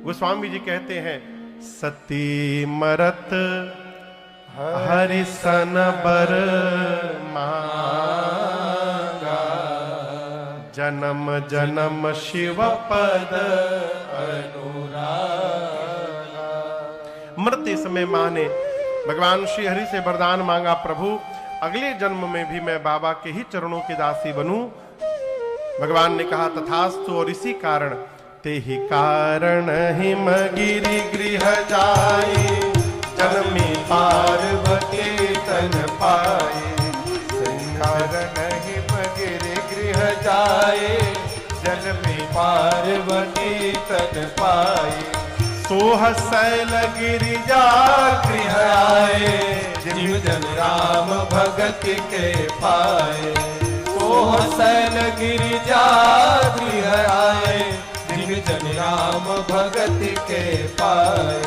गोस्वामी जी कहते हैं, सती मरत हरिसन बर मांगा, जन्म जन्म शिव पद अनुरागा। मरते समय मां ने भगवान श्री हरि से वरदान मांगा, प्रभु अगले जन्म में भी मैं बाबा के ही चरणों की दासी बनूं। भगवान ने कहा तथास्तु, और इसी कारण ते ही कारण हिमगिरि गृह जाए, जन्मी पार्वती तन पाए। कारण हिमगिरि गृह जाए, जन्मी पार्वती तन पाए। सोह शैल गिरिजा गृह आए, जिम जन राम भगत के पाए। सोह शैल गिरिजा गृह आए, जिम जन राम भगत के पाए।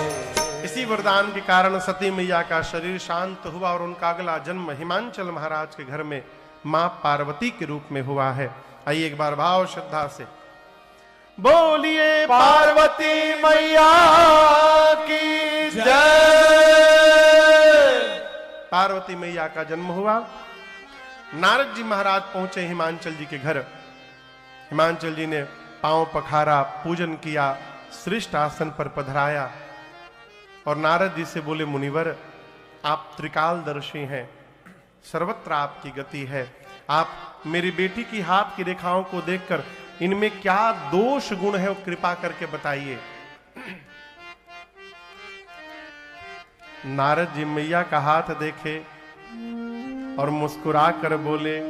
इसी वरदान के कारण सती मैया का शरीर शांत हुआ और उनका अगला जन्म हिमांचल महाराज के घर में मां पार्वती के रूप में हुआ है। आइए एक बार भाव श्रद्धा से बोलिए पार्वती मैया की जय। पार्वती मैया का जन्म हुआ। नारद जी महाराज पहुंचे हिमांचल जी के घर। हिमांचल जी ने पांव पखारा, पूजन किया, श्रेष्ठ आसन पर पधराया और नारद जी से बोले, मुनिवर आप त्रिकालदर्शी हैं, सर्वत्र आपकी गति है। आप मेरी बेटी की हाथ की रेखाओं को देखकर इनमें क्या दोष गुण है वो कृपा करके बताइए। नारद जी मैया का हाथ देखे और मुस्कुरा कर बोले,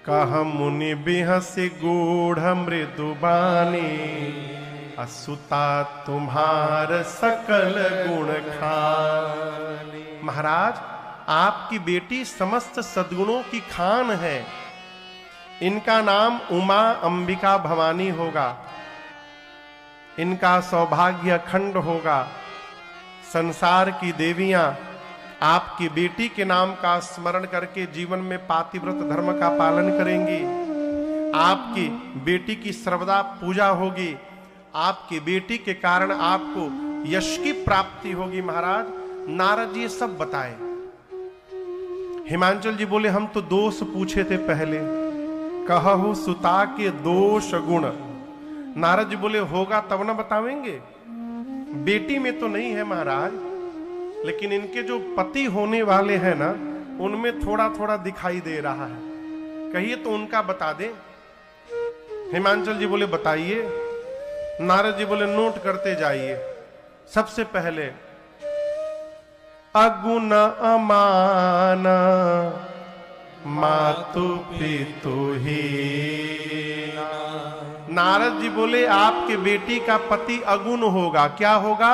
कह मुनि बिहसी गूढ़ मृदुबानी, असुता तुम्हार सकल गुण खानी। महाराज आपकी बेटी समस्त सद्गुणों की खान है। इनका नाम उमा अंबिका भवानी होगा। इनका सौभाग्य अखंड होगा। संसार की देवियां आपकी बेटी के नाम का स्मरण करके जीवन में पातिव्रत धर्म का पालन करेंगी। आपकी बेटी की सर्वदा पूजा होगी। आपकी बेटी के कारण आपको यश की प्राप्ति होगी। महाराज नारद जी सब बताए। हिमांचल जी बोले, हम तो दोष पूछे थे पहले, कहु सुता के दोष गुण। नारद जी बोले, होगा तब ना बतावेंगे। बेटी में तो नहीं है महाराज, लेकिन इनके जो पति होने वाले हैं ना, उनमें थोड़ा थोड़ा दिखाई दे रहा है। कहिए तो उनका बता दे। हिमांचल जी बोले, बताइए। नारद जी बोले, नोट करते जाइए। सबसे पहले अगुण अमान मातु पितु ही। नारद जी बोले, आपके बेटी का पति अगुण होगा। क्या होगा?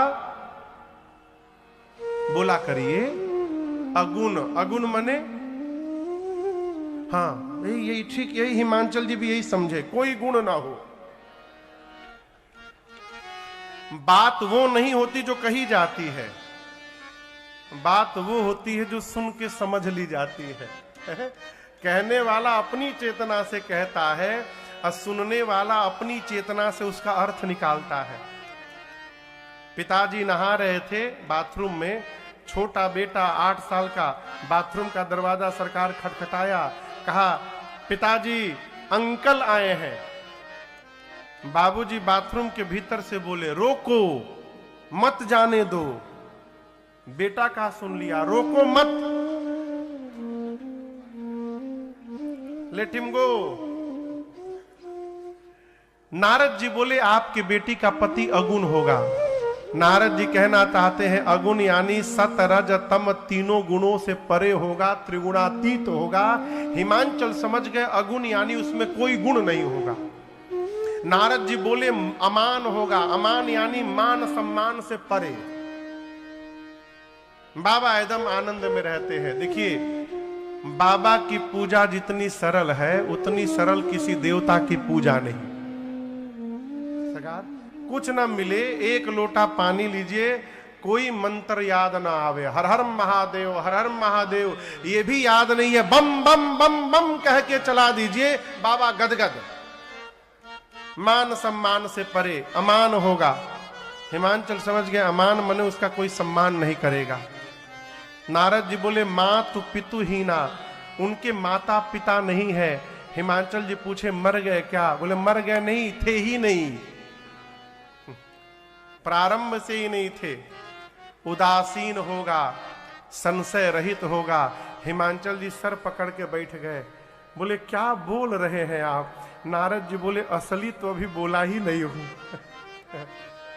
बोला करिए। अगुण, अगुण मने, हाँ यही ठीक, यही हिमांचल जी भी यही समझे, कोई गुण ना हो। बात वो नहीं होती जो कही जाती है, बात वो होती है जो सुन के समझ ली जाती है। कहने वाला अपनी चेतना से कहता है और सुनने वाला अपनी चेतना से उसका अर्थ निकालता है। पिताजी नहा रहे थे बाथरूम में। छोटा बेटा 8 साल का बाथरूम का दरवाजा सरकार खटखटाया। कहा, पिताजी अंकल आए हैं। बाबूजी बाथरूम के भीतर से बोले, रोको मत जाने दो। बेटा का सुन लिया, रोको मत, let him go. Narad ji बोले, आपकी बेटी का पति अगुण होगा। नारद जी कहना चाहते हैं, अगुण यानी सत रज तम तीनों गुणों से परे होगा, त्रिगुणातीत होगा। हिमांचल समझ गए अगुण यानी उसमें कोई गुण नहीं होगा। नारद जी बोले, अमान होगा। अमान यानी मान सम्मान से परे। बाबा एकदम आनंद में रहते हैं। देखिए, बाबा की पूजा जितनी सरल है उतनी सरल किसी देवता की पूजा नहीं। सगार कुछ ना मिले, एक लोटा पानी लीजिए, कोई मंत्र याद ना आवे, हर हर महादेव हर हर महादेव ये भी याद नहीं है, बम बम बम बम कह के चला दीजिए, बाबा गदगद। मान सम्मान से परे अमान होगा। हिमांचल समझ गए, अमान मने उसका कोई सम्मान नहीं करेगा। नारद जी बोले मातु पितु हीना, उनके माता पिता नहीं है। हिमांचल जी पूछे मर गए क्या? बोले मर गए नहीं, थे ही नहीं, प्रारंभ से ही नहीं थे। उदासीन होगा, संशय रहित होगा। हिमांचल जी सर पकड़ के बैठ गए। बोले क्या बोल रहे हैं आप? नारद जी बोले असली तो अभी बोला ही नहीं हूं।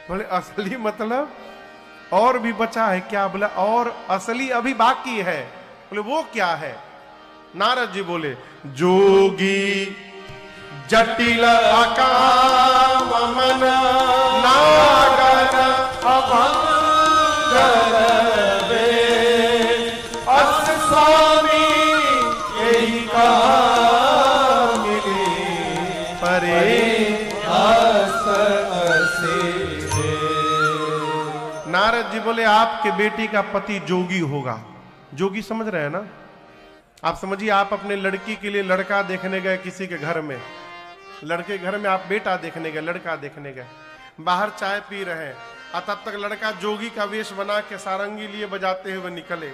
बोले असली मतलब और भी बचा है क्या? बोले और असली अभी बाकी है। बोले वो क्या है? नारद जी बोले जोगी जटिल अकाम मन नागन अभंग करवे, अस स्वामी यही कहा मिली परे अस असे। नारद जी बोले आपके बेटी का पति जोगी होगा। जोगी समझ रहे हैं ना? आप समझिए, आप अपने लड़की के लिए लड़का देखने गए किसी के घर में, लड़के घर में आप बेटा देखने गए, लड़का देखने गए, बाहर चाय पी रहे हैं और तब तक लड़का जोगी का वेश बना के सारंगी लिए बजाते हुए निकले।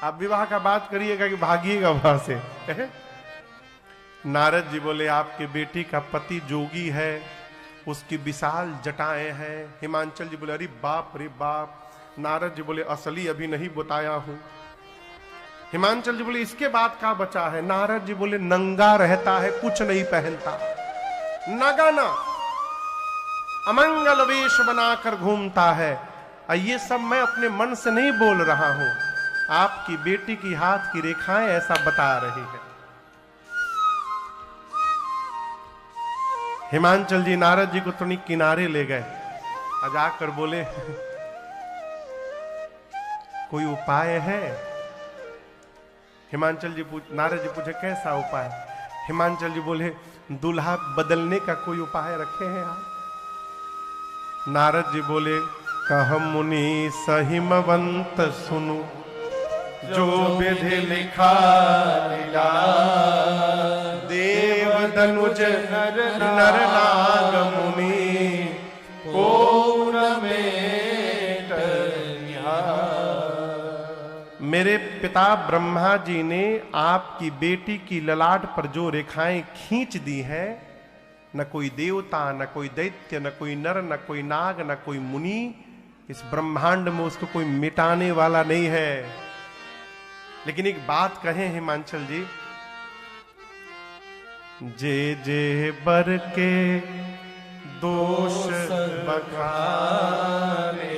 आप विवाह का बात करिएगा कि भागिएगा वहां से। नारद जी बोले आपके बेटी का पति जोगी है, उसकी विशाल जटाएं हैं। हिमांचल जी बोले अरे बाप रे बाप। नारद जी बोले असली अभी नहीं बताया हूं। हिमांचल जी बोले इसके बाद का बचा है? नारद जी बोले नंगा रहता है, कुछ नहीं पहनता, नगाना अमंगल वेश बनाकर घूमता है। और ये सब मैं अपने मन से नहीं बोल रहा हूं, आपकी बेटी की हाथ की रेखाएं ऐसा बता रही है। हिमांचल जी नारद जी को थोड़ी किनारे ले गए और जाकर बोले कोई उपाय है? हिमांचल जी नारद जी पूछे कैसा उपाय? हिमांचल जी बोले दूल्हा बदलने का कोई उपाय रखे हैं आप? नारद जी बोले कह मुनि सहिमवंत सुनु, जो विधि लिखा लीला, देव धनुज नर नाग मुनि को में। मेरे पिता ब्रह्मा जी ने आपकी बेटी की ललाट पर जो रेखाएं खींच दी हैं, न कोई देवता, न कोई दैत्य, न कोई नर, न कोई नाग, न कोई मुनि, इस ब्रह्मांड में उसको कोई मिटाने वाला नहीं है। लेकिन एक बात कहें हिमांचल जी, जे जे बर के दोष बखाने,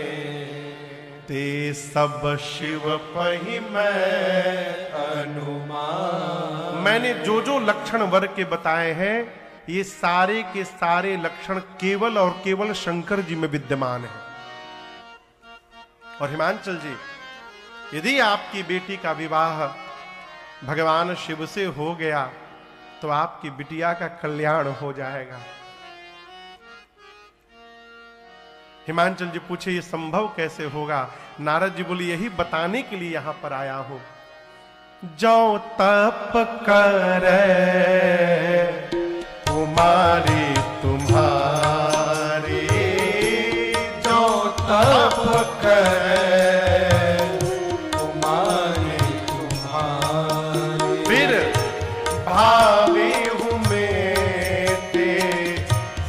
ते सब शिव पहि मैं अनुमान। मैंने जो जो लक्षण वर के बताए हैं, ये सारे के सारे लक्षण केवल और केवल शंकर जी में विद्यमान है। और हिमांचल जी, यदि आपकी बेटी का विवाह भगवान शिव से हो गया तो आपकी बिटिया का कल्याण हो जाएगा। हिमांचल जी पूछे ये संभव कैसे होगा? नारद जी बोले यही बताने के लिए यहां पर आया हूं। जो तप करे कुमारी तुम्हारी, जो तप करे कुमारी तुम्हारी, फिर भावी हूं मेटे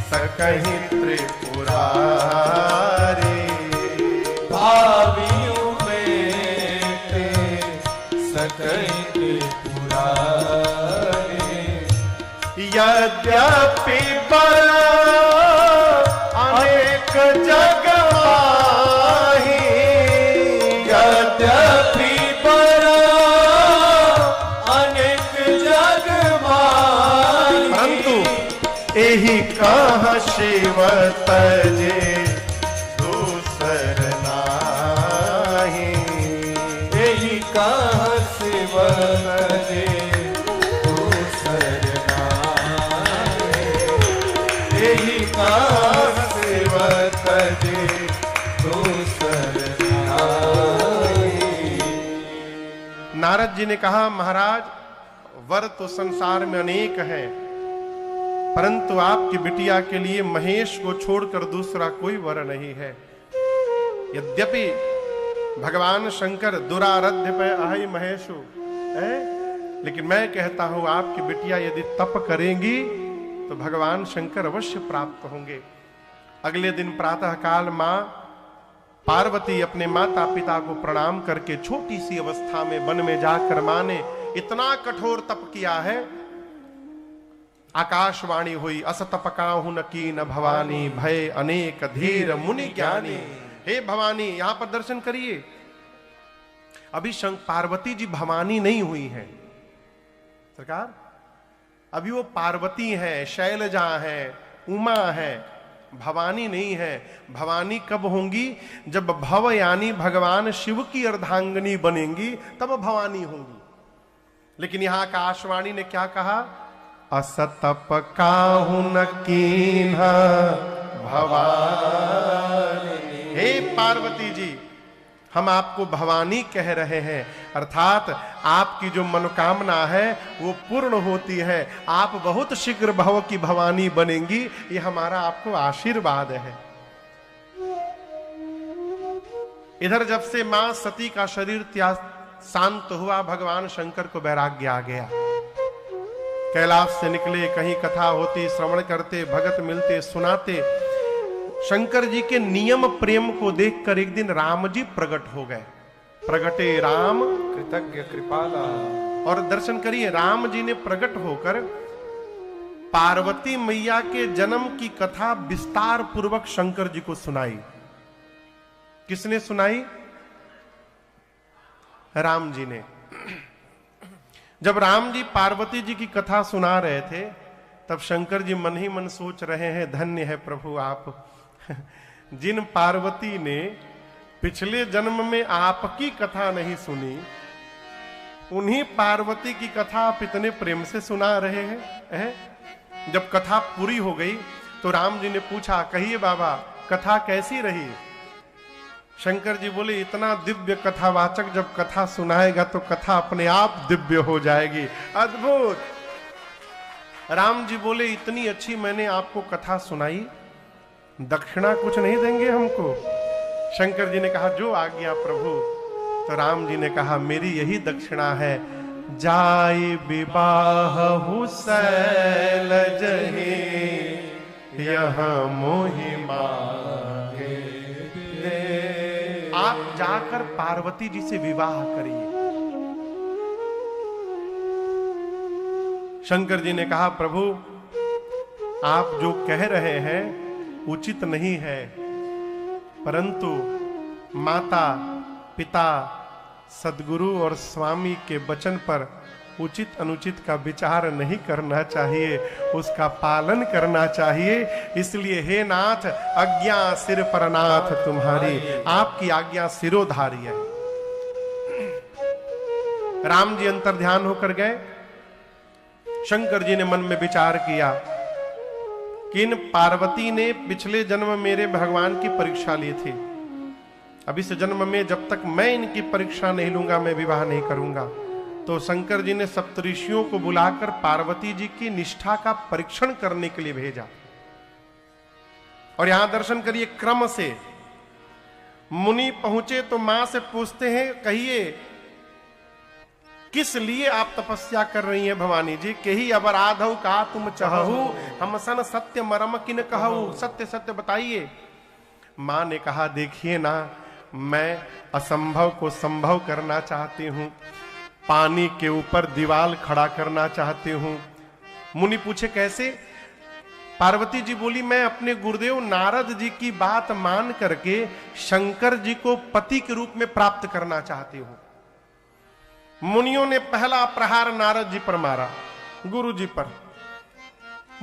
सकहीं त्रिपुरारी, भावी हूं मेटे सकहीं त्रिपुरारी। यद्यपि बर अनेक जग माही, यद्यपि बर अनेक जग माही, परंतु एही कहाँ शिव तजे दूसर नाही, एही कहाँ शिव तजे नारद जी ने कहा महाराज वर तो संसार में अनेक हैं, परंतु आपकी बिटिया के लिए महेश को छोड़कर दूसरा कोई वर नहीं है। यद्यपि भगवान शंकर दुराराध्य पे अहि महेशु है, लेकिन मैं कहता हूं आपकी बिटिया यदि तप करेंगी तो भगवान शंकर अवश्य प्राप्त होंगे। अगले दिन प्रातः काल मां पार्वती अपने माता पिता को प्रणाम करके छोटी सी अवस्था में वन में जाकर मां ने इतना कठोर तप किया है। आकाशवाणी हुई, अस तप काहु न कीन भवानी, भय अनेक धीर मुनि ज्ञानी। हे भवानी, यहां पर दर्शन करिए। अभी पार्वती जी भवानी नहीं हुई है सरकार, अभी वो पार्वती है, शैलजा है, उमा है, भवानी नहीं है। भवानी कब होंगी? जब भव यानी भगवान शिव की अर्धांगिनी बनेंगी तब भवानी होंगी। लेकिन यहां आकाशवाणी ने क्या कहा? असतप काहु न कीन्हा भवानी। हे पार्वती जी, हम आपको भवानी कह रहे हैं, अर्थात आपकी जो मनोकामना है वो पूर्ण होती है। आप बहुत शीघ्र भव की भवानी बनेंगी, ये हमारा आपको आशीर्वाद है। इधर जब से मां सती का शरीर शांत हुआ, भगवान शंकर को वैराग्य आ गया। कैलाश से निकले, कहीं कथा होती, श्रवण करते, भगत मिलते, सुनाते। शंकर जी के नियम प्रेम को देखकर एक दिन राम जी प्रकट हो गए। प्रगटे राम कृतज्ञ कृपाला। और दर्शन करिए, राम जी ने प्रकट होकर पार्वती मैया के जन्म की कथा विस्तार पूर्वक शंकर जी को सुनाई। किसने सुनाई? राम जी ने। जब राम जी पार्वती जी की कथा सुना रहे थे तब शंकर जी मन ही मन सोच रहे हैं, धन्य है प्रभु आप, जिन पार्वती ने पिछले जन्म में आपकी कथा नहीं सुनी, उन्हीं पार्वती की कथा आप इतने प्रेम से सुना रहे हैं। जब कथा पूरी हो गई तो राम जी ने पूछा, कहिए बाबा कथा कैसी रही? शंकर जी बोले, इतना दिव्य कथावाचक जब कथा सुनाएगा तो कथा अपने आप दिव्य हो जाएगी। अद्भुत। राम जी बोले, इतनी अच्छी मैंने आपको कथा सुनाई, दक्षिणा कुछ नहीं देंगे हमको? शंकर जी ने कहा, जो आज्ञा प्रभु। तो राम जी ने कहा, मेरी यही दक्षिणा है, जाय विवाह सैलजहि यहां मोहि मांगे। आप जाकर पार्वती जी से विवाह करिए। शंकर जी ने कहा, प्रभु आप जो कह रहे हैं उचित नहीं है, परंतु माता पिता सदगुरु और स्वामी के वचन पर उचित अनुचित का विचार नहीं करना चाहिए, उसका पालन करना चाहिए। इसलिए हे नाथ, आज्ञा सिर पर नाथ तुम्हारी, आपकी आज्ञा सिरोधारी है। राम जी अंतर ध्यान होकर गए। शंकर जी ने मन में विचार किया कि इन पार्वती ने पिछले जन्म मेरे भगवान की परीक्षा ली थी, अब इस जन्म में जब तक मैं इनकी परीक्षा नहीं लूंगा मैं विवाह नहीं करूंगा। तो शंकर जी ने सप्तऋषियों को बुलाकर पार्वती जी की निष्ठा का परीक्षण करने के लिए भेजा। और यहां दर्शन करिए, क्रम से मुनि पहुंचे तो मां से पूछते हैं, कहिए किस लिए आप तपस्या कर रही हैं भवानी जी? केही अबराधौ का तुम चाहू, हम सन सत्य मरम किन कहू, सत्य सत्य बताइए। मां ने कहा, देखिए ना, मैं असंभव को संभव करना चाहती हूं, पानी के ऊपर दीवाल खड़ा करना चाहती हूं। मुनि पूछे, कैसे? पार्वती जी बोली, मैं अपने गुरुदेव नारद जी की बात मान करके शंकर जी को पति के रूप में प्राप्त करना चाहती हूं। मुनियों ने पहला प्रहार नारद जी पर मारा, गुरु जी पर।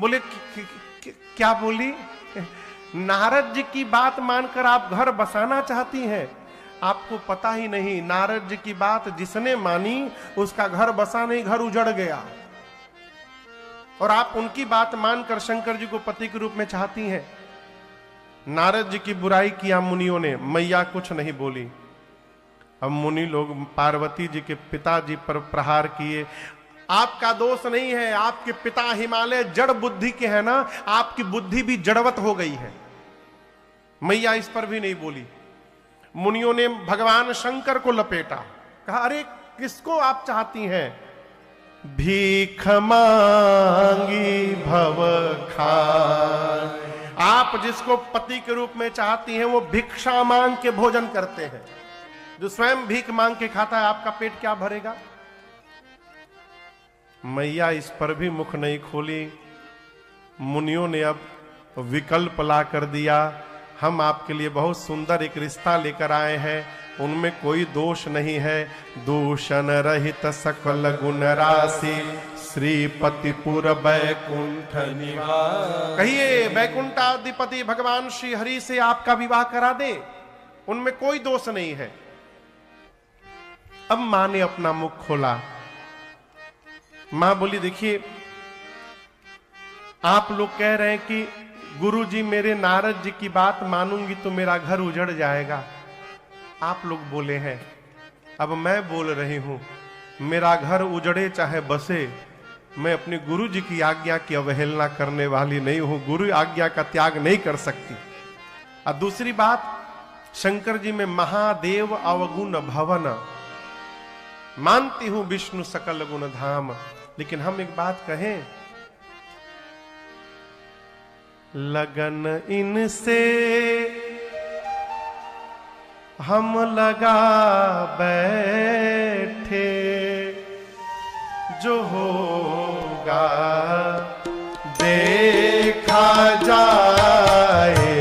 बोले, क्या बोली? नारद जी की बात मानकर आप घर बसाना चाहती हैं? आपको पता ही नहीं, नारद जी की बात जिसने मानी उसका घर बसा नहीं, घर उजड़ गया। और आप उनकी बात मानकर शंकर जी को पति के रूप में चाहती हैं। नारद जी की बुराई किया मुनियों ने, मैया कुछ नहीं बोली। अब मुनि लोग पार्वती जी के पिताजी पर प्रहार किए। आपका दोष नहीं है, आपके पिता हिमालय जड़ बुद्धि के हैं ना, आपकी बुद्धि भी जड़वत हो गई है। मैया इस पर भी नहीं बोली। मुनियों ने भगवान शंकर को लपेटा, कहा अरे किसको आप चाहती हैं? भीख मांगी भव खाए। आप जिसको पति के रूप में चाहती हैं वो भिक्षा मांग के भोजन करते हैं। जो स्वयं भीख मांग के खाता है आपका पेट क्या भरेगा? मैया इस पर भी मुख नहीं खोली। मुनियों ने अब विकल्प ला कर दिया, हम आपके लिए बहुत सुंदर एक रिश्ता लेकर आए हैं, उनमें कोई दोष नहीं है। दूषण रहित सकल गुण राशि श्रीपतिपुर बैकुंठ निवास। कहिए बैकुंठाधिपति भगवान श्री हरि से आपका विवाह करा दे, उनमें कोई दोष नहीं है। अब मां ने अपना मुख खोला। मां बोली देखिए, आप लोग कह रहे हैं कि गुरुजी मेरे नारद जी की बात मानूंगी तो मेरा घर उजड़ जाएगा। आप लोग बोले हैं, अब मैं बोल रही हूं, मेरा घर उजड़े चाहे बसे, मैं अपने गुरु जी की आज्ञा की अवहेलना करने वाली नहीं हूं। गुरु आज्ञा का त्याग नहीं कर सकती। और दूसरी बात, शंकर जी में महादेव अवगुण भवन, मानती हूं विष्णु सकल गुण धाम, लेकिन हम एक बात कहें, लगन इनसे हम लगा बैठे, जो होगा देखा जाएगा।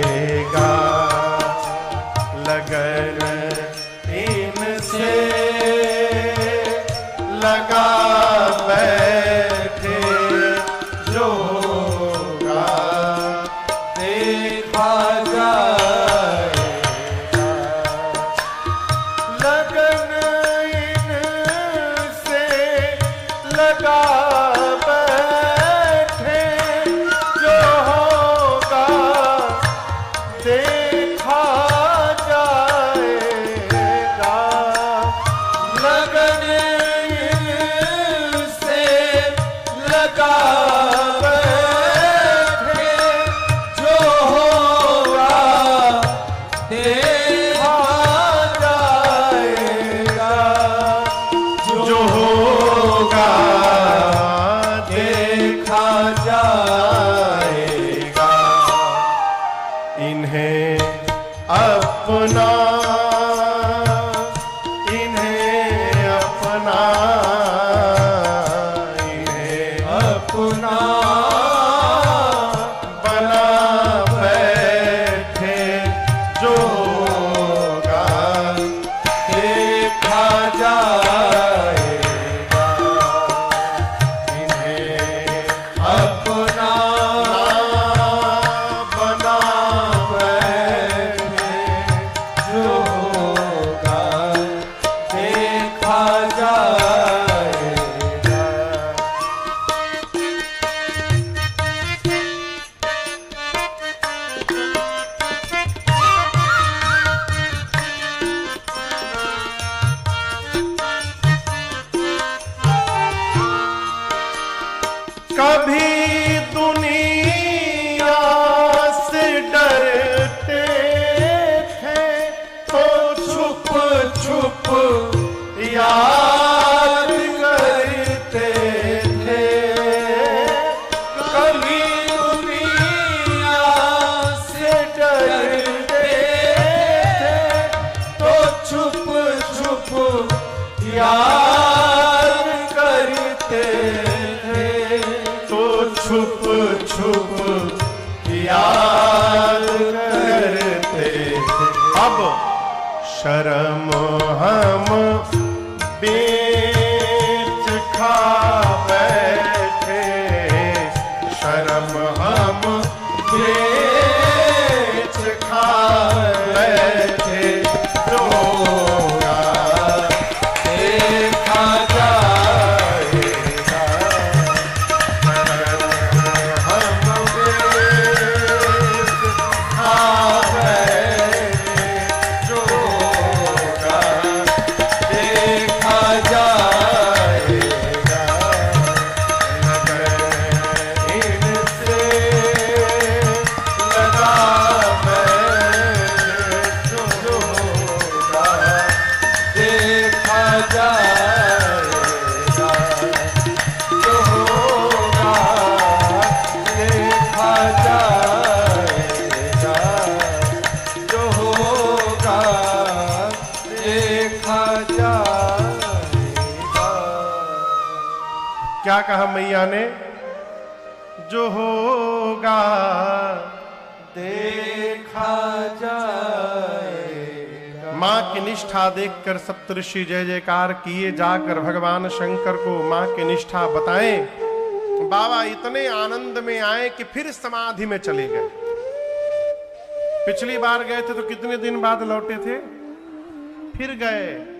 लगन इनसे लगा बैठे, जो होगा देखा जाएगा। लगन इनसे लगा बैठे, जो होगा देखा जाएगा। लगन इनसे लगा बैठे, जो होगा देखा जाएगा। जो होगा देखा जाएगा। इन्हें अपना, इन्हें अपना, इन्हें अपना बना बैठे, जो होगा देखा जाएगा। इन्हें अपना बना बैठे, जो होगा देखा जाएगा। कभी दुनिया से डरते थे, तो छुप छुप याद करते थे। कभी दुनिया से डरते थे, तो छुप छुप याद करते थे। तो छुप छुप याद करते थे। अब शर्म हम बेच खा बैठे, शर्म हम बेच खा बैठे, जो होगा देखा जाएगा। हम बेच खा बैठे, जो होगा देखा क्या कहा मैया ने? जो होगा देखा जाएगा। मां की निष्ठा देखकर सप्तऋषि जय जयकार किए, जाकर भगवान शंकर को मां की निष्ठा बताएं। बाबा इतने आनंद में आए कि फिर समाधि में चले गए। पिछली बार गए थे तो कितने दिन बाद लौटे थे? फिर गए।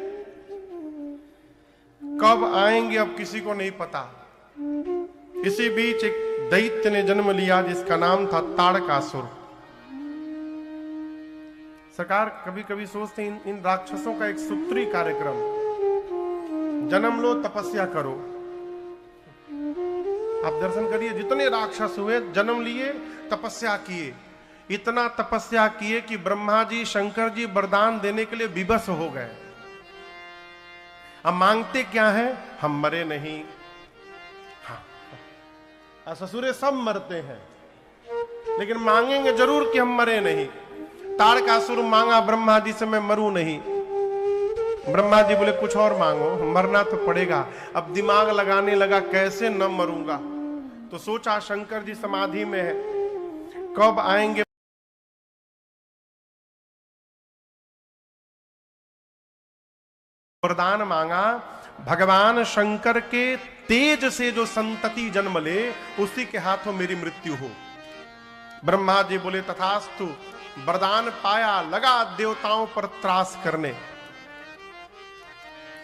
कब आएंगे अब किसी को नहीं पता। इसी बीच एक दैत्य ने जन्म लिया जिसका नाम था ताड़कासुर। सरकार कभी कभी सोचते हैं इन राक्षसों का एक सूत्री कार्यक्रम, जन्म लो तपस्या करो। आप दर्शन करिए, जितने राक्षस हुए जन्म लिए तपस्या किए, इतना तपस्या किए कि ब्रह्मा जी शंकर जी वरदान देने के लिए विवश हो गए। अब मांगते क्या है? हम मरे नहीं। हाँ, ससुरे सब मरते हैं लेकिन मांगेंगे जरूर कि हम मरे नहीं। ताड़कासुर मांगा ब्रह्मा जी से, मैं मरूं नहीं। ब्रह्मा जी बोले कुछ और मांगो, मरना तो पड़ेगा। अब दिमाग लगाने लगा कैसे न मरूंगा, तो सोचा शंकर जी समाधि में है, कब आएंगे। वरदान मांगा, भगवान शंकर के तेज से जो संतति जन्म ले उसी के हाथों मेरी मृत्यु हो। ब्रह्मा जी बोले तथास्तु। वरदान पाया, लगा देवताओं पर त्रास करने।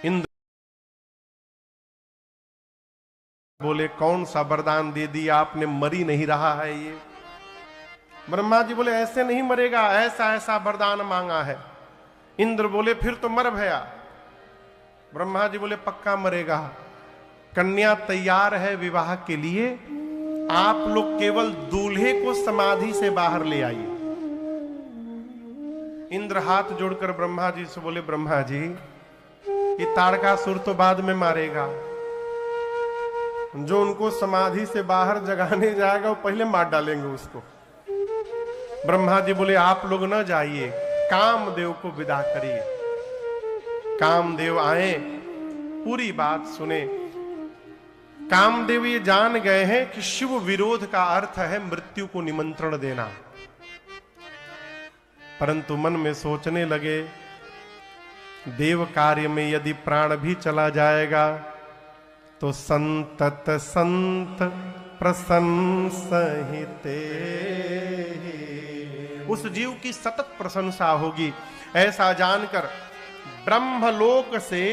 इंद्र बोले कौन सा वरदान दे दिया आपने, मरी नहीं रहा है ये। ब्रह्मा जी बोले ऐसे नहीं मरेगा, ऐसा ऐसा वरदान मांगा है। इंद्र बोले फिर तो मर भया। ब्रह्मा जी बोले पक्का मरेगा। कन्या तैयार है विवाह के लिए, आप लोग केवल दूल्हे को समाधि से बाहर ले आइए। इंद्र हाथ जोड़कर ब्रह्मा जी से बोले ब्रह्मा जी ये ताड़कासुर तो बाद में मारेगा, जो उनको समाधि से बाहर जगाने जाएगा वो पहले मार डालेंगे उसको। ब्रह्मा जी बोले आप लोग न जाइए, कामदेव को विदा करिए। कामदेव आए, पूरी बात सुने। कामदेव ये जान गए हैं कि शिव विरोध का अर्थ है मृत्यु को निमंत्रण देना, परंतु मन में सोचने लगे देव कार्य में यदि प्राण भी चला जाएगा तो संतत संत प्रशंसहिते, उस जीव की सतत प्रशंसा होगी। ऐसा जानकर ब्रह्मलोक से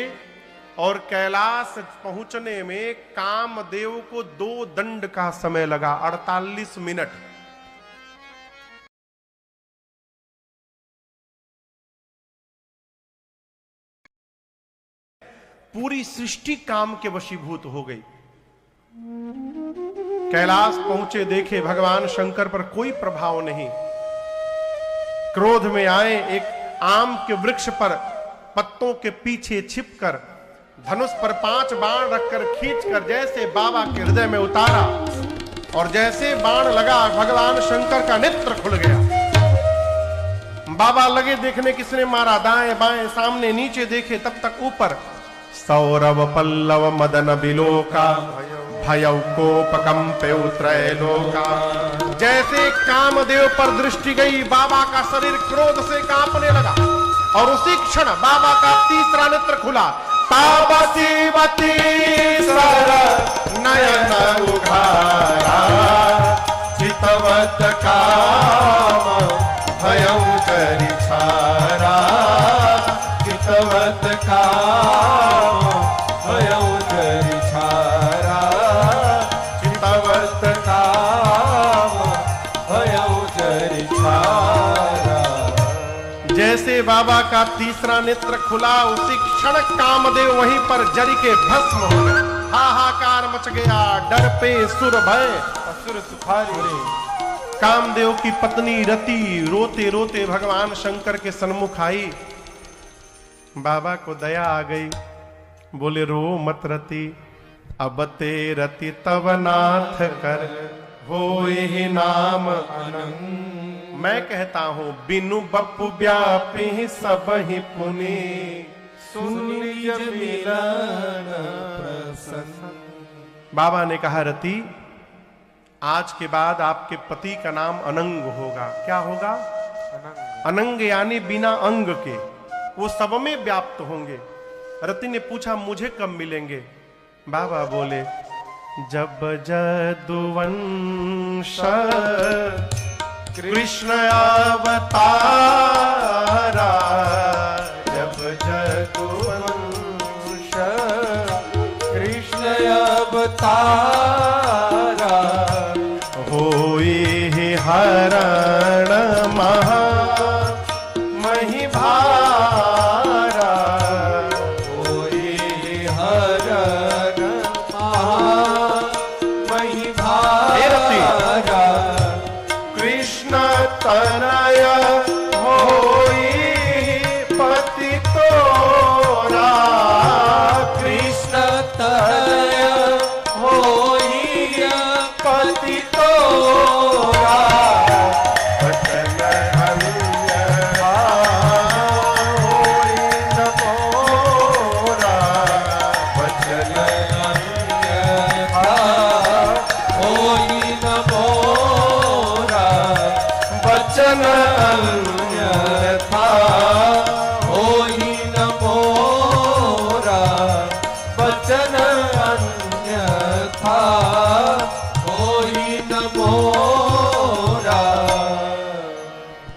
और कैलाश पहुंचने में कामदेव को 2 दंड का समय लगा, 48 मिनट। पूरी सृष्टि काम के वशीभूत हो गई। कैलाश पहुंचे, देखे भगवान शंकर पर कोई प्रभाव नहीं। क्रोध में आए, एक आम के वृक्ष पर पत्तों के पीछे छिपकर धनुष पर 5 बाण रखकर खींचकर जैसे बाबा के हृदय में उतारा, और जैसे बाण लगा भगवान शंकर का नेत्र खुल गया। बाबा लगे देखने किसने मारा, दाएं बाएं सामने नीचे देखे, तब तक ऊपर सौरव पल्लव मदन बिलोका भयउ कोपकंपेउ त्रैलोका। जैसे कामदेव पर दृष्टि गई, बाबा का शरीर क्रोध से कांपने लगा और उसी क्षण बाबा का तीसरा नेत्र खुला। तापसीवती सर नयन उघारा, चितवत काम भयउ करि छारा। चितवत काम भयउ करि छारा। चितवत काम भयउ करि छारा। जैसे बाबा का तीसरा नेत्र खुला, उसी क्षण कामदेव वहीं पर जरी के भस्म हो गए। हाहाकार मच गया, डर पे सुर भय असुर सुखारी। कामदेव की पत्नी रति रोते रोते भगवान शंकर के सन्मुख आई। बाबा को दया आ गई, बोले रो मत रति, अब ते रति तव नाथ कर होए नाम अनंत। मैं कहता हूं बिनु बपु व्यापी सब ही पुनि, सुनिय मिलन प्रसन्न। बाबा ने कहा, रति आज के बाद आपके पति का नाम अनंग होगा। क्या होगा? अनंग यानी बिना अंग के, वो सब में व्याप्त होंगे। रति ने पूछा, मुझे कब मिलेंगे? बाबा बोले, जब जदुवंश कृष्ण अवतारा, जब जदुवंश कृष्ण अवतारा, होई हरण महा महिभारा, होई हरण महिभारा, कृष्ण तनय होई पति तोरा, कृष्ण तनय होई पति तोरा, वचन अन्यथा होई न मोरा, वचन अन्यथा होई न मोरा, वचन अन्यथा होई न मोरा, वचन अन्यथा होई न मोरा।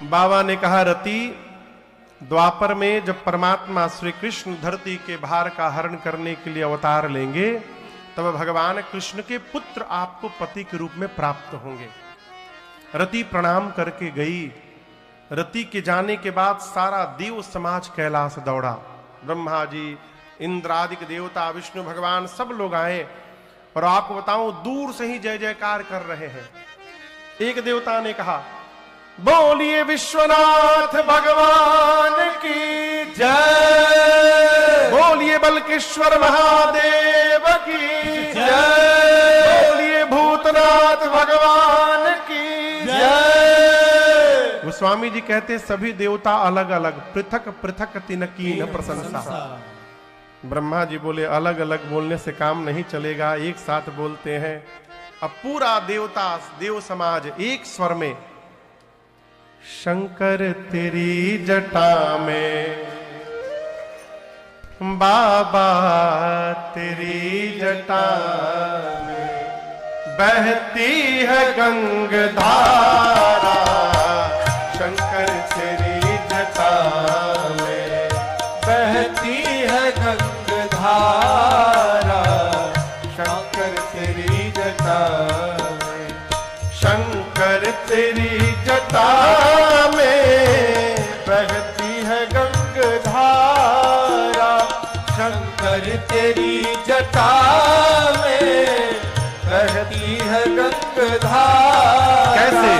बाबा ने कहा, रति द्वापर में जब परमात्मा श्री कृष्ण धरती के भार का हरण करने के लिए अवतार लेंगे, तब भगवान कृष्ण के पुत्र आपको पति के रूप में प्राप्त होंगे। रति प्रणाम करके गई। रति के जाने के बाद सारा देव समाज कैलाश दौड़ा। ब्रह्मा जी, इंद्रादिक देवता, विष्णु भगवान सब लोग आए और आपको बताऊं दूर से ही जय जयकार कर रहे हैं। एक देवता ने कहा, बोलिए विश्वनाथ भगवान की जय, बोलिए बल्केश्वर महादेव की जय, बोलिए भूतनाथ भगवान की जय। गोस्वामी जी कहते सभी देवता अलग अलग, पृथक पृथक तिनकी न प्रशंसा। ब्रह्मा जी बोले, अलग अलग बोलने से काम नहीं चलेगा, एक साथ बोलते हैं। अब पूरा देवता देव समाज एक स्वर में, शंकर तेरी जटा में, बाबा तेरी जटा में बहती है गंगधारा, शंकर तेरी जटा में बहती है गंगधारा, शंकर तेरी जटा में, शंकर तेरी जटा में बहती है गंगधारा, शंकर तेरी जटा में बहती है गंगधारा। कैसे?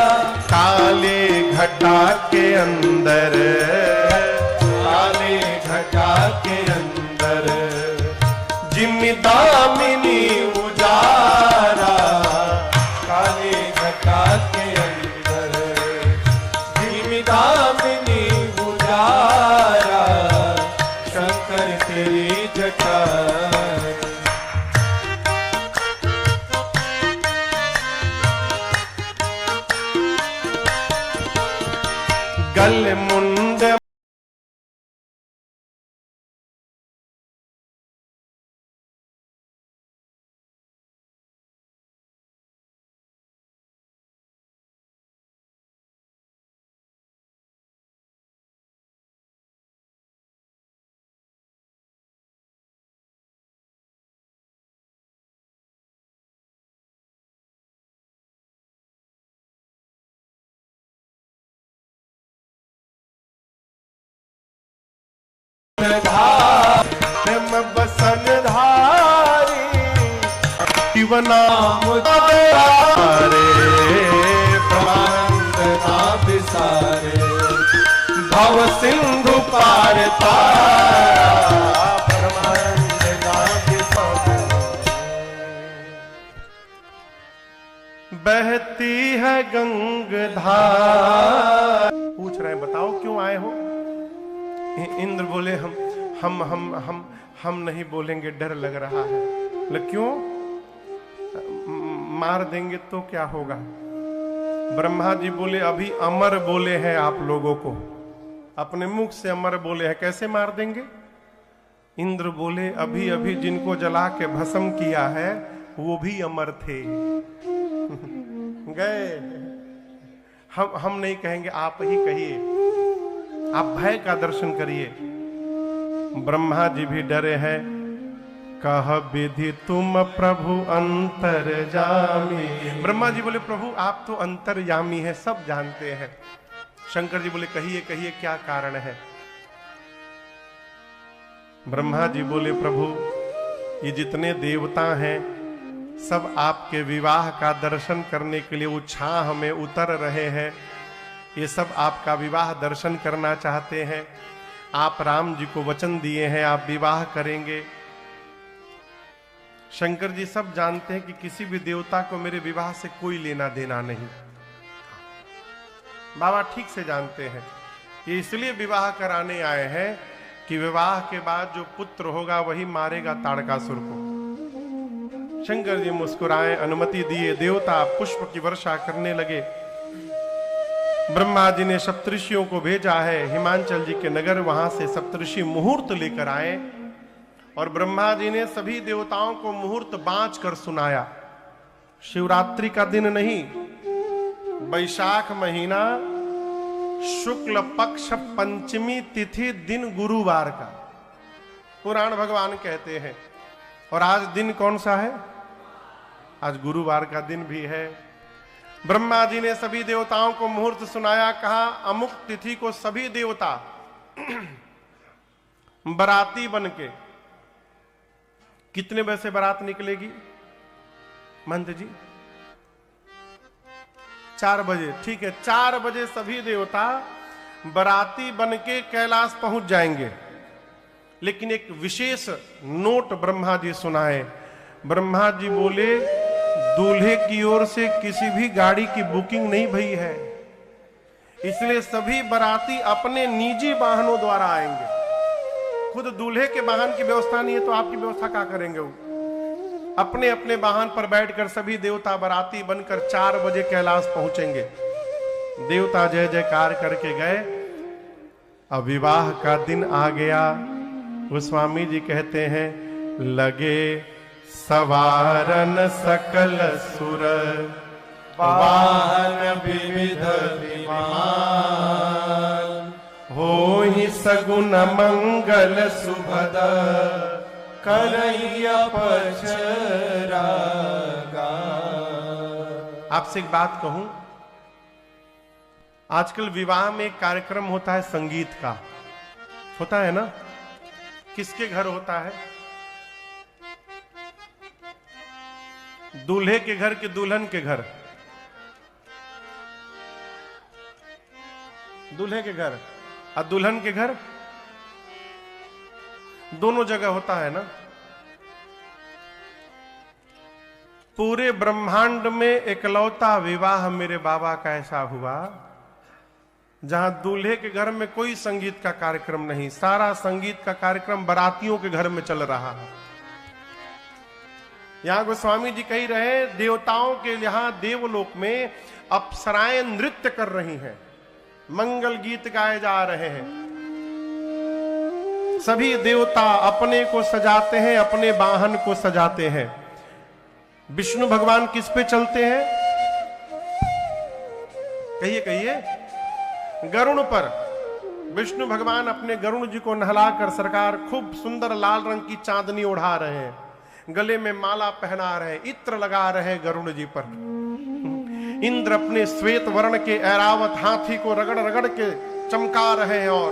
काले घटा के अंदर, काले घटा के अंदर, जिम्मेदामिनी उजारा, काले घटा के अंदर, जिम्मेदामिनी उजारा, शंकर तेरी जटा। गल मुंड प्रेम बसन धारी, शिवनाम तारे, प्राणंद ना बिसारे, भव सिंधु पार तारा, परमानंद ना बिसारे। बहती है गंगधार। पूछ रहे हैं, बताओ क्यों आए हो? इंद्र बोले, हम नहीं बोलेंगे, डर लग रहा है। बोले क्यों? मार देंगे तो क्या होगा? ब्रह्मा जी बोले अभी अमर बोले हैं आप लोगों को, अपने मुख से अमर बोले हैं, कैसे मार देंगे? इंद्र बोले अभी अभी जिनको जला के भस्म किया है वो भी अमर थे। गए। हम नहीं कहेंगे, आप ही कहिए, आप भय का दर्शन करिए। ब्रह्मा जी भी डरे हैं। कह विधि तुम प्रभु अंतर्यामी। ब्रह्मा जी बोले प्रभु आप तो अंतर्यामी हैं, सब जानते हैं। शंकर जी बोले कहिए कहिए क्या कारण है? ब्रह्मा जी बोले प्रभु ये जितने देवता हैं सब आपके विवाह का दर्शन करने के लिए उत्साह में उतर रहे हैं। ये सब आपका विवाह दर्शन करना चाहते हैं। आप राम जी को वचन दिए हैं आप विवाह करेंगे। शंकर जी सब जानते हैं कि किसी भी देवता को मेरे विवाह से कोई लेना देना नहीं। बाबा ठीक से जानते हैं कि इसलिए विवाह कराने आए हैं कि विवाह के बाद जो पुत्र होगा वही मारेगा ताड़कासुर को। शंकर जी मुस्कुराए, अनुमति दिए, देवता पुष्प की वर्षा करने लगे। ब्रह्मा जी ने सप्तऋषियों को भेजा है हिमांचल जी के नगर, वहां से सप्तऋषि मुहूर्त लेकर आए और ब्रह्मा जी ने सभी देवताओं को मुहूर्त बांच कर सुनाया। शिवरात्रि का दिन नहीं, वैशाख महीना शुक्ल पक्ष पंचमी तिथि दिन गुरुवार का पुराण भगवान कहते हैं। और आज दिन कौन सा है? आज गुरुवार का दिन भी है। ब्रह्मा जी ने सभी देवताओं को मुहूर्त सुनाया, कहा अमुक तिथि को सभी देवता बराती बनके, कितने बजे से बारात निकलेगी महंत जी? 4 बजे। ठीक है, 4 बजे सभी देवता बराती बनके कैलाश पहुंच जाएंगे। लेकिन एक विशेष नोट ब्रह्मा जी सुनाए। ब्रह्मा जी बोले दूल्हे की ओर से किसी भी गाड़ी की बुकिंग नहीं भई है, इसलिए सभी बराती अपने निजी वाहनों द्वारा आएंगे। खुद दूल्हे के वाहन की व्यवस्था नहीं है तो आपकी व्यवस्था क्या करेंगे? वो अपने अपने वाहन पर बैठकर सभी देवता बराती बनकर 4 बजे कैलाश पहुंचेंगे। देवता जय जयकार करके गए। अब विवाह का दिन आ गया। गोस्वामी जी कहते हैं लगे सवारन सकल सुर वाहन विविध विमान, हो ही सगुन मंगल सुभद करैया पछरागा। आपसे एक बात कहूं, आजकल विवाह में एक कार्यक्रम होता है संगीत का, होता है ना? किसके घर होता है? दूल्हे के घर के दुल्हन के घर? दूल्हे के घर और दुल्हन के घर, दोनों जगह होता है ना? पूरे ब्रह्मांड में एकलौता विवाह मेरे बाबा का ऐसा हुआ जहां दूल्हे के घर में कोई संगीत का कार्यक्रम नहीं, सारा संगीत का कार्यक्रम बारातियों के घर में चल रहा है। यहां गोस्वामी जी कह रहे हैं देवताओं के यहां देवलोक में अप्सराएं नृत्य कर रही हैं, मंगल गीत गाए जा रहे हैं। सभी देवता अपने को सजाते हैं, अपने वाहन को सजाते हैं। विष्णु भगवान किस पे चलते हैं? कहिए कहिए। गरुण पर। विष्णु भगवान अपने गरुण जी को नहलाकर सरकार खूब सुंदर लाल रंग की चांदनी ओढ़ा रहे हैं, गले में माला पहना रहे, इत्र लगा रहे गरुण जी पर। इंद्र अपने श्वेत वर्ण के ऐरावत हाथी को रगड़ रगड़ के चमका रहे हैं और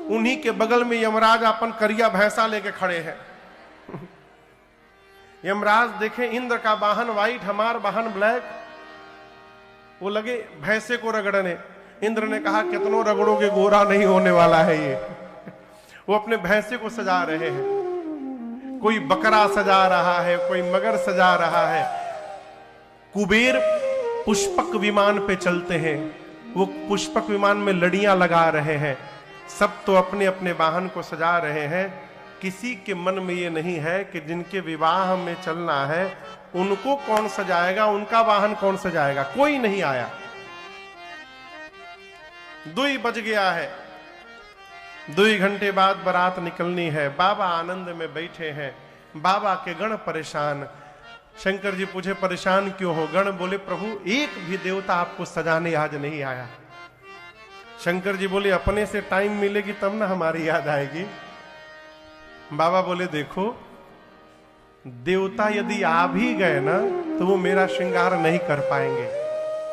उन्हीं के बगल में यमराज अपन करिया भैंसा लेके खड़े हैं। यमराज देखे इंद्र का वाहन व्हाइट, हमार वाहन ब्लैक, वो लगे भैंसे को रगड़ने। इंद्र ने कहा कितनों रगड़ोगे गोरा नहीं होने वाला है ये। वो अपने भैंसे को सजा रहे हैं, कोई बकरा सजा रहा है, कोई मगर सजा रहा है। कुबेर पुष्पक विमान पे चलते हैं, वो पुष्पक विमान में लड़ियां लगा रहे हैं। सब तो अपने अपने वाहन को सजा रहे हैं। किसी के मन में ये नहीं है कि जिनके विवाह में चलना है उनको कौन सजाएगा, उनका वाहन कौन सजाएगा? कोई नहीं आया। 2 बज गया है, 2 घंटे बाद बारात निकलनी है। बाबा आनंद में बैठे हैं, बाबा के गण परेशान। शंकर जी पूछे परेशान क्यों हो? गण बोले प्रभु एक भी देवता आपको सजाने आज नहीं आया। शंकर जी बोले अपने से टाइम मिलेगी तब ना हमारी याद आएगी। बाबा बोले देखो देवता यदि आ भी गए ना तो वो मेरा श्रृंगार नहीं कर पाएंगे।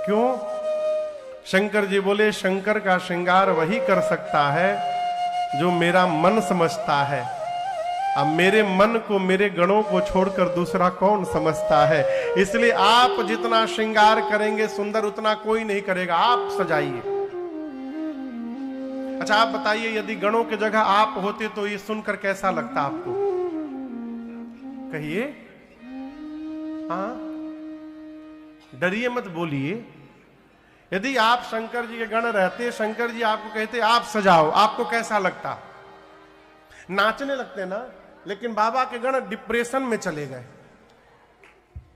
क्यों? शंकर जी बोले शंकर का श्रृंगार वही कर सकता है जो मेरा मन समझता है। अब मेरे मन को, मेरे गणों को छोड़कर दूसरा कौन समझता है? इसलिए आप जितना श्रृंगार करेंगे सुंदर उतना कोई नहीं करेगा। आप सजाइए। अच्छा आप बताइए यदि गणों की जगह आप होते तो ये सुनकर कैसा लगता आपको? कहिए। हाँ, डरिए मत, बोलिए। यदि आप शंकर जी के गण रहते, शंकर जी आपको कहते आप सजाओ, आपको कैसा लगता? नाचने लगते ना। लेकिन बाबा के गण डिप्रेशन में चले गए।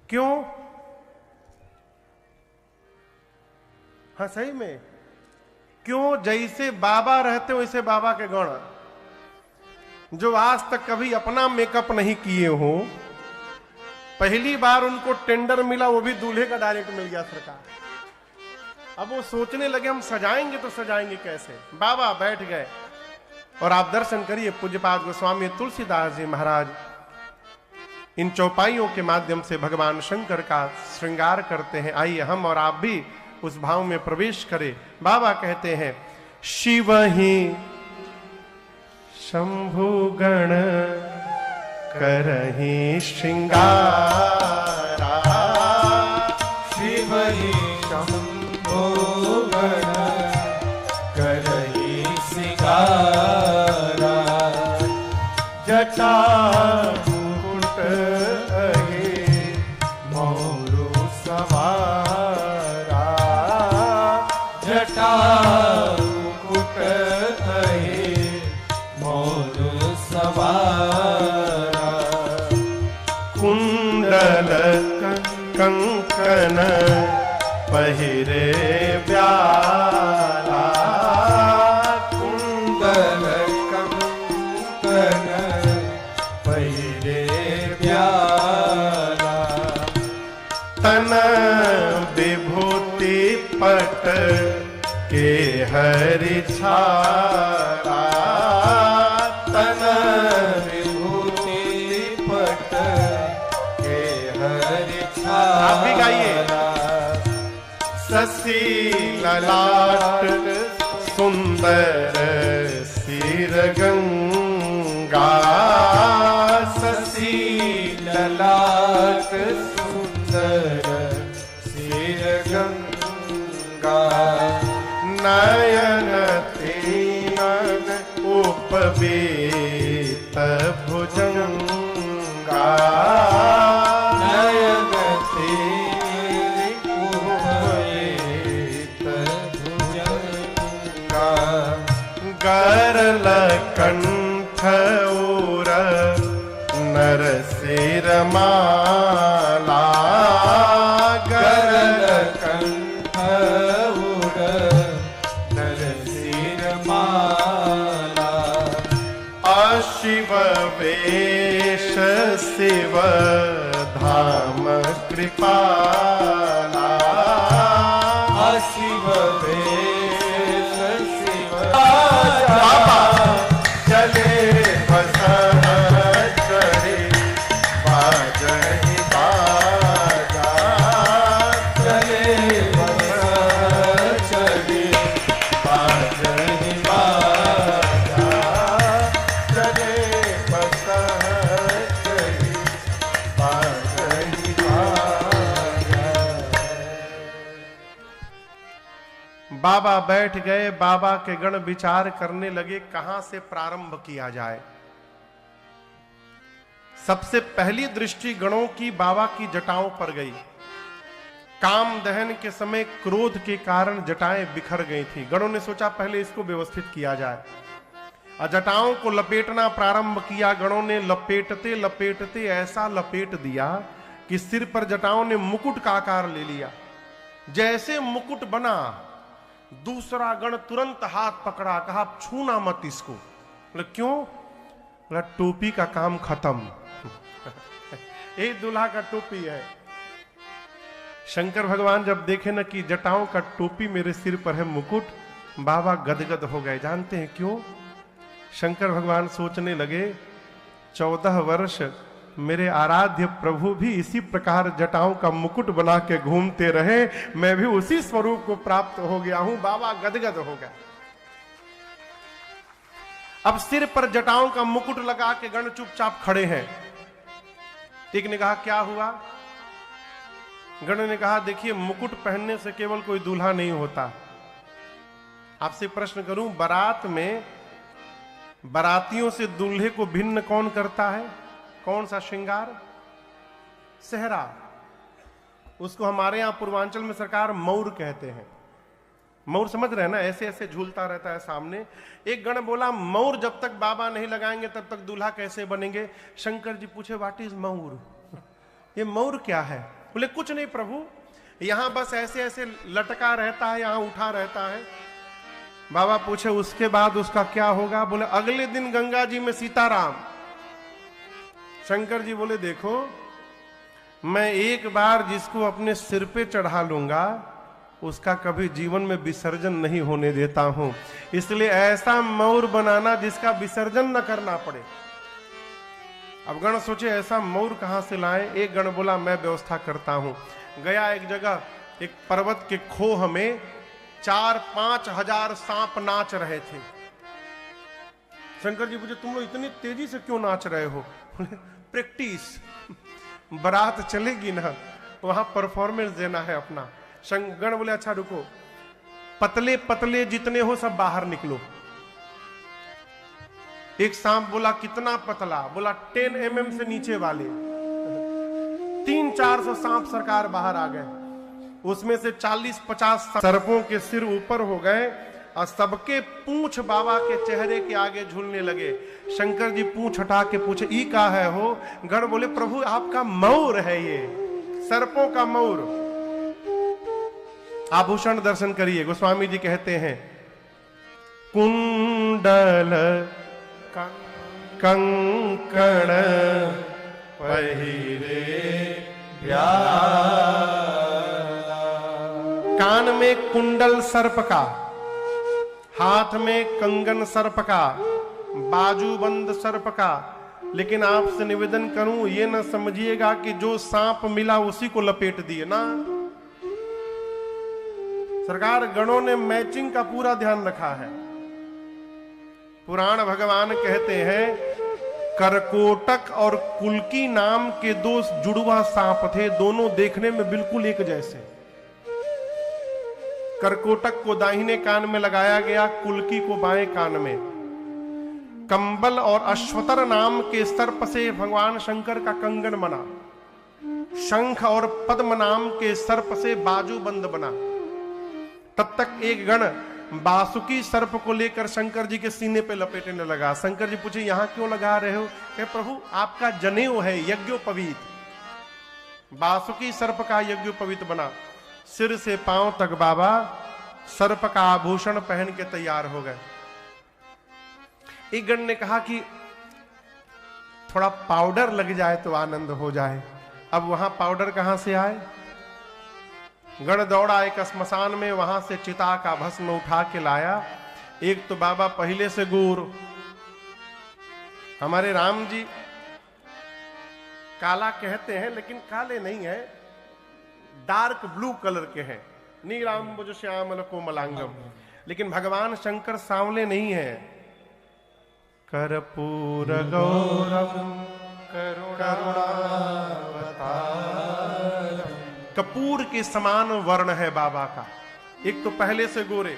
क्यों? हाँ सही में। क्यों? जैसे बाबा रहते वैसे बाबा के गण, जो आज तक कभी अपना मेकअप नहीं किए हो, पहली बार उनको टेंडर मिला, वो भी दूल्हे का डायरेक्ट मिल गया सरकार। अब वो सोचने लगे हम सजाएंगे तो सजाएंगे कैसे। बाबा बैठ गए और आप दर्शन करिए पूज्यपाद गोस्वामी तुलसीदास जी महाराज इन चौपाइयों के माध्यम से भगवान शंकर का श्रृंगार करते हैं। आइए हम और आप भी उस भाव में प्रवेश करें। बाबा कहते हैं शिव ही शंभु गण करहि श्रृंगारा, शिव ही शंभो गण करहि श्रृंगारा, जटा मुकुट अहे मोरु सवारा, जटा मुकुट अहे मोरु सवारा, कुंडल कंकन पहिरे व्याला, कुंडल कंकन पहिरे व्याला, तन विभूति पट के हरि छाला, तन विभूति पट के हरि छाला। आप भी गाइए। शशि ललाट सुंदर सिर गंगा, शशि ललाट सुंदर सिर गंगा, नयन तीन उपवीत भुजंगा, नयन तीन उपवीत भुजंगा, गरल कंठ उर नरसिर माला, गरल कंठ उर नरसिर माला, अशिव वेश शिव धाम कृपाला, शिव वेश शिव बाबा चले बसह चढ़े बाजहि बाजा, चले बसह चढ़े बाजहि बाजा, चले बसह चढ़े बाजहि बाजा। बाबा बैठ गए। बाबा के गण विचार करने लगे कहां से प्रारंभ किया जाए। सबसे पहली दृष्टि गणों की बाबा की जटाओं पर गई। काम दहन के समय क्रोध के कारण जटाएं बिखर गई थी। गणों ने सोचा पहले इसको व्यवस्थित किया जाए और जटाओं को लपेटना प्रारंभ किया। गणों ने लपेटते लपेटते ऐसा लपेट दिया कि सिर पर जटाओं ने मुकुट का आकार ले लिया। जैसे मुकुट बना, दूसरा गण तुरंत हाथ पकड़ा, कहा छूना मत इसको। बोले क्यों? बोला टोपी का काम खत्म। ये दूल्हा का टोपी है। शंकर भगवान जब देखे ना कि जटाओं का टोपी मेरे सिर पर है, मुकुट, बाबा गदगद हो गए। जानते हैं क्यों? शंकर भगवान सोचने लगे 14 वर्ष मेरे आराध्य प्रभु भी इसी प्रकार जटाओं का मुकुट बना के घूमते रहे, मैं भी उसी स्वरूप को प्राप्त हो गया हूं। बाबा गदगद हो गए। अब सिर पर जटाओं का मुकुट लगा के गण चुपचाप खड़े हैं। एक ने कहा क्या हुआ? गण ने कहा देखिए, मुकुट पहनने से केवल कोई दूल्हा नहीं होता। आपसे प्रश्न करूं, बारात में बारातियों से दूल्हे को भिन्न कौन करता है? कौन सा श्रृंगार? सेहरा। उसको हमारे यहां पूर्वांचल में सरकार मौर कहते हैं। मौर समझ रहे हैं ना? ऐसे ऐसे झूलता रहता है सामने। एक गण बोला मौर जब तक बाबा नहीं लगाएंगे तब तक दूल्हा कैसे बनेंगे? शंकर जी पूछे व्हाट इज मौर? ये मौर क्या है? बोले कुछ नहीं प्रभु, यहां बस ऐसे ऐसे लटका रहता है, यहां उठा रहता है। बाबा पूछे उसके बाद उसका क्या होगा? बोले अगले दिन गंगा जी में सीताराम। शंकर जी बोले देखो, मैं एक बार जिसको अपने सिर पे चढ़ा लूंगा उसका कभी जीवन में विसर्जन नहीं होने देता हूं, इसलिए ऐसा मौर बनाना जिसका विसर्जन न करना पड़े। अब गण सोचे ऐसा मौर कहां से लाए? एक गण बोला मैं व्यवस्था करता हूं। गया एक जगह, एक पर्वत के खोह में 4-5 हजार सांप नाच रहे थे। शंकर जी पूछे तुम लोग इतनी तेजी से क्यों नाच रहे हो? प्रैक्टिस, बारात चलेगी ना, वहां परफॉर्मेंस देना है अपना। गण बोले अच्छा रुको, पतले पतले जितने हो सब बाहर निकलो। एक सांप बोला कितना पतला? बोला 10 mm से नीचे वाले। 300-400 सांप सरकार बाहर आ गए। उसमें से 40-50 सर्पों के सिर ऊपर हो गए और सबके पूंछ बाबा के चेहरे के आगे झूलने लगे। शंकर जी पूंछ हटा के पूछे ई का है हो? गण बोले प्रभु आपका मौर है, ये सर्पों का मौर। आभूषण दर्शन करिए। गोस्वामी जी कहते हैं कुंडल कंकण पहिरे कान में कुंडल सर्प का, हाथ में कंगन सर्प का, बाजूबंद सर्प का। लेकिन आपसे निवेदन करूं, ये न समझिएगा कि जो सांप मिला उसी को लपेट दिए ना। सरकार गणों ने मैचिंग का पूरा ध्यान रखा है। पुराण भगवान कहते हैं करकोटक और कुल्की नाम के 2 जुड़वा सांप थे, दोनों देखने में बिल्कुल एक जैसे। करकोटक को दाहिने कान में लगाया गया, कुल्की को बाएं कान में। कंबल और अश्वतर नाम के सर्प से भगवान शंकर का कंगन बना। शंख और पद्म नाम के सर्प से बाजूबंद बना। तब तक एक गण बासुकी सर्प को लेकर शंकर जी के सीने पे लपेटने लगा। शंकर जी पूछे यहां क्यों लगा रहे हो? कहे प्रभु आपका जनेऊ है यज्ञोपवीत। बासुकी सर्प का यज्ञोपवीत बना। सिर से पांव तक बाबा सर्प का आभूषण पहन के तैयार हो गए। एक गण ने कहा कि थोड़ा पाउडर लग जाए तो आनंद हो जाए। अब वहां पाउडर कहां से आए? गण दौड़ा एक श्मशान में, वहां से चिता का भस्म उठा के लाया। एक तो बाबा पहले से गोर, हमारे राम जी काला कहते हैं लेकिन काले नहीं है, डार्क ब्लू कलर के हैं। नीलांबुज श्यामल कोमलांगम। लेकिन भगवान शंकर सांवले नहीं है। कर्पूर गौरम करुणावतारम। कपूर के समान वर्ण है बाबा का। एक तो पहले से गोरे,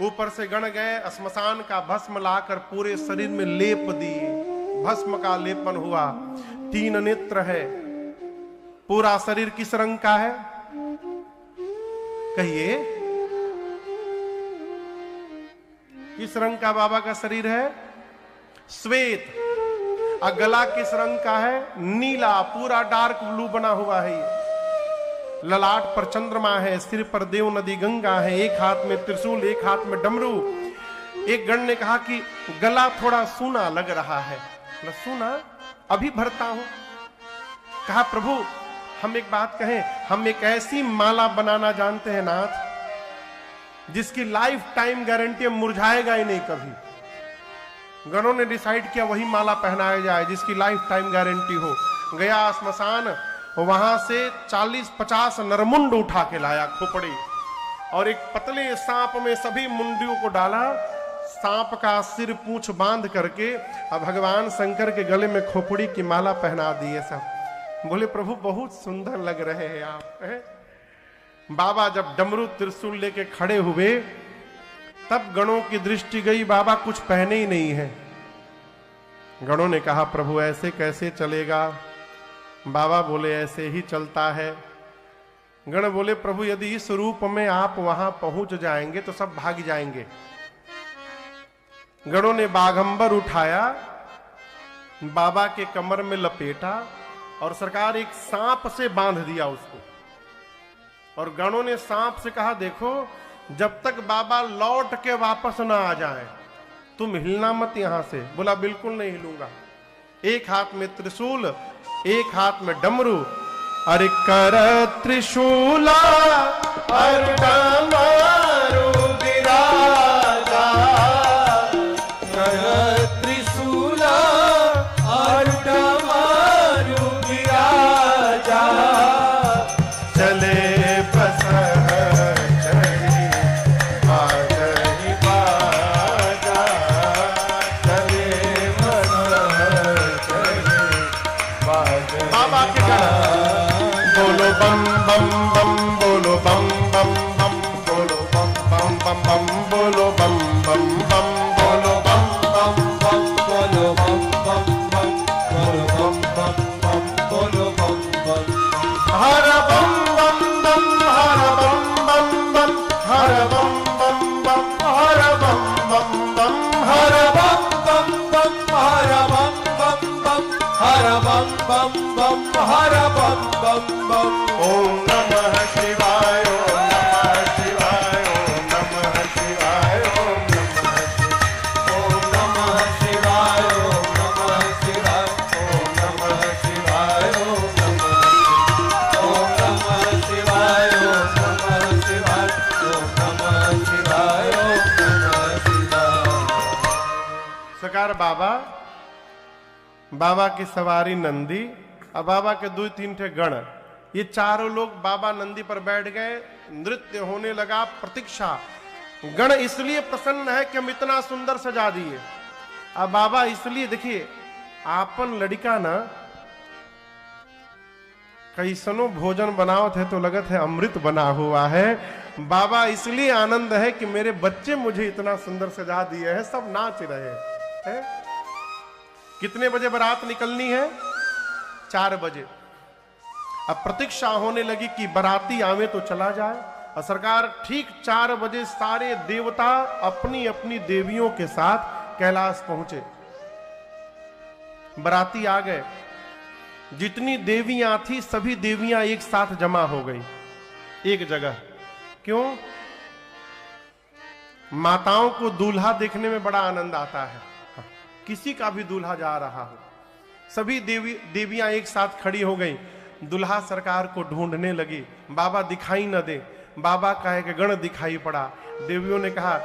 ऊपर से गण गए श्मशान का भस्म लाकर पूरे शरीर में लेप दिए। भस्म का लेपन हुआ। 3 नेत्र है। पूरा शरीर किस रंग का है? कहिए किस रंग का बाबा का शरीर है? श्वेत। और गला किस रंग का है? नीला, पूरा डार्क ब्लू बना हुआ है ये। ललाट पर चंद्रमा है, सिर पर देव नदी गंगा है, एक हाथ में त्रिशूल, एक हाथ में डमरू। एक गण ने कहा कि गला थोड़ा सूना लग रहा है। सूना अभी भरता हूं। कहा प्रभु हम एक बात कहें, हम एक ऐसी माला बनाना जानते हैं नाथ जिसकी लाइफ टाइम गारंटी, मुरझाएगा ही नहीं कभी। गणों ने डिसाइड किया वही माला पहनाया जाए जिसकी लाइफ टाइम गारंटी हो। गया श्मशान, वहां से 40-50 नरमुंड उठा के लाया, खोपड़ी, और एक पतले सांप में सभी मुंडियों को डाला। सांप का सिर पूंछ बांध करके अब भगवान शंकर के गले में खोपड़ी की माला पहना दिए सब। बोले प्रभु बहुत सुंदर लग रहे हैं आप। बाबा जब डमरू त्रिशूल लेके खड़े हुए तब गणों की दृष्टि गई, बाबा कुछ पहने ही नहीं है। गणों ने कहा प्रभु ऐसे कैसे चलेगा? बाबा बोले ऐसे ही चलता है। गण बोले प्रभु यदि इस रूप में आप वहां पहुंच जाएंगे तो सब भाग जाएंगे। गणों ने बाघंबर उठाया, बाबा के कमर में लपेटा और सरकार एक सांप से बांध दिया उसको। और गणों ने सांप से कहा देखो जब तक बाबा लौट के वापस ना आ जाए तुम हिलना मत यहां से। बोला बिल्कुल नहीं हिलूंगा। एक हाथ में त्रिशूल, एक हाथ में डमरू, अरे कर त्रिशूला और डमरू विराजा, कर त्रिशूला और डमरू विराजा, चले बम बम बम बोलो बम बम बम बोलो बम बम बम बम बोलो बम बम बम बोलो बम बम बम बोलो बम बम बम बोलो बम बम बम बोलो बम बम हर बम बम बम हर बम बम बम हर बम बम बम हर बम बम बम हर बम बम बम हर बम बम बम हर बम बम बम हर बम बम बम। ओम नमः शिवाय, ओम नमः शिवाय, ओम नमः शिवाय, ओम नमः शिवाय, ओम नमः शिवाय, ओम नमः शिवाय, ओम नमः शिवाय, ओम नमः शिवाय, ओम नमः शिवाय, ओम नमः शिवाय। सरकार बाबा की सवारी नंदी और बाबा के 2-3 ठे गण, ये चारों लोग बाबा नंदी पर बैठ गए। नृत्य होने लगा, प्रतीक्षा। गण इसलिए प्रसन्न है कि हम इतना सुंदर सजा दिए। अब बाबा इसलिए देखिए आपन लड़का ना कैसनो भोजन बनाओ थे तो लगत है अमृत बना हुआ है। बाबा इसलिए आनंद है कि मेरे बच्चे मुझे इतना सुंदर सजा दिए हैं, सब नाच रहे हैं। कितने बजे बारात निकलनी है? 4 बजे। अब प्रतीक्षा होने लगी कि बाराती आवे तो चला जाए। और सरकार ठीक 4 बजे सारे देवता अपनी अपनी देवियों के साथ कैलाश पहुंचे। बाराती आ गए, जितनी देवियां थी सभी देवियां एक साथ जमा हो गई एक जगह। क्यों? माताओं को दूल्हा देखने में बड़ा आनंद आता है। किसी का भी दूल्हा जा रहा हो, सभी देवियां एक साथ खड़ी हो गई। दुल्हा सरकार को ढूंढने लगी, बाबा दिखाई न दे। बाबा का एक गण दिखाई पड़ा। देवियों ने कहा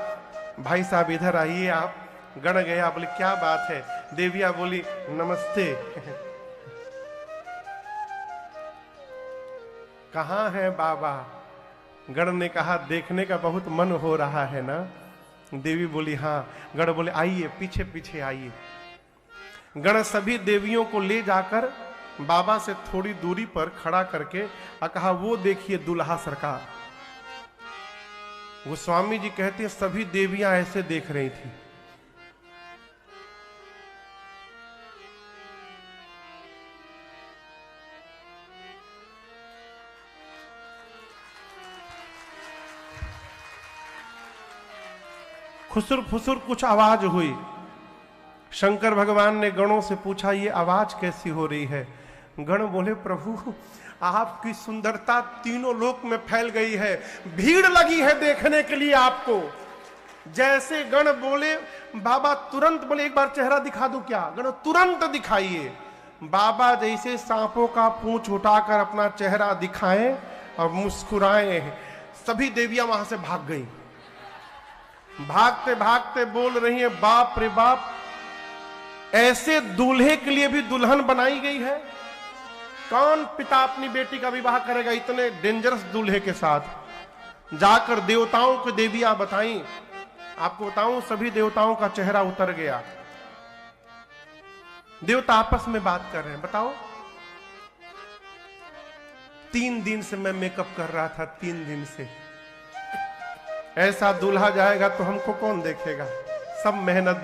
भाई साहब इधर आइए आप। गण गया, बोले क्या बात है? देवियां बोली नमस्ते। कहाँ है बाबा? गण ने कहा देखने का बहुत मन हो रहा है ना। देवी बोली हाँ। गण बोले आइए पीछे पीछे आइए। गण सभी देवियों को ले जाकर बाबा से थोड़ी दूरी पर खड़ा करके और कहा वो देखिए दुल्हा सरकार। वो स्वामी जी कहते सभी देवियां ऐसे देख रही थी। खुसुर फुसुर कुछ आवाज हुई। शंकर भगवान ने गणों से पूछा, ये आवाज कैसी हो रही है? गण बोले, प्रभु आपकी सुंदरता तीनों लोक में फैल गई है, भीड़ लगी है देखने के लिए आपको। जैसे गण बोले, बाबा तुरंत बोले, एक बार चेहरा दिखा दूं क्या? गण तुरंत दिखाइए। बाबा जैसे सांपों का पूंछ उठाकर अपना चेहरा दिखाएं और मुस्कुराए, सभी देवियां वहां से भाग गई। भागते भागते बोल रही है, बाप रे बाप, ऐसे दूल्हे के लिए भी दुल्हन बनाई गई है? कौन पिता अपनी बेटी का विवाह करेगा इतने डेंजरस दूल्हे के साथ? जाकर देवताओं को देवियां बताई। आपको बताऊं, सभी देवताओं का चेहरा उतर गया। देवता आपस में बात कर रहे हैं, बताओ 3 दिन से मैं मेकअप कर रहा था, 3 दिन से। ऐसा दूल्हा जाएगा तो हमको कौन देखेगा? सब मेहनत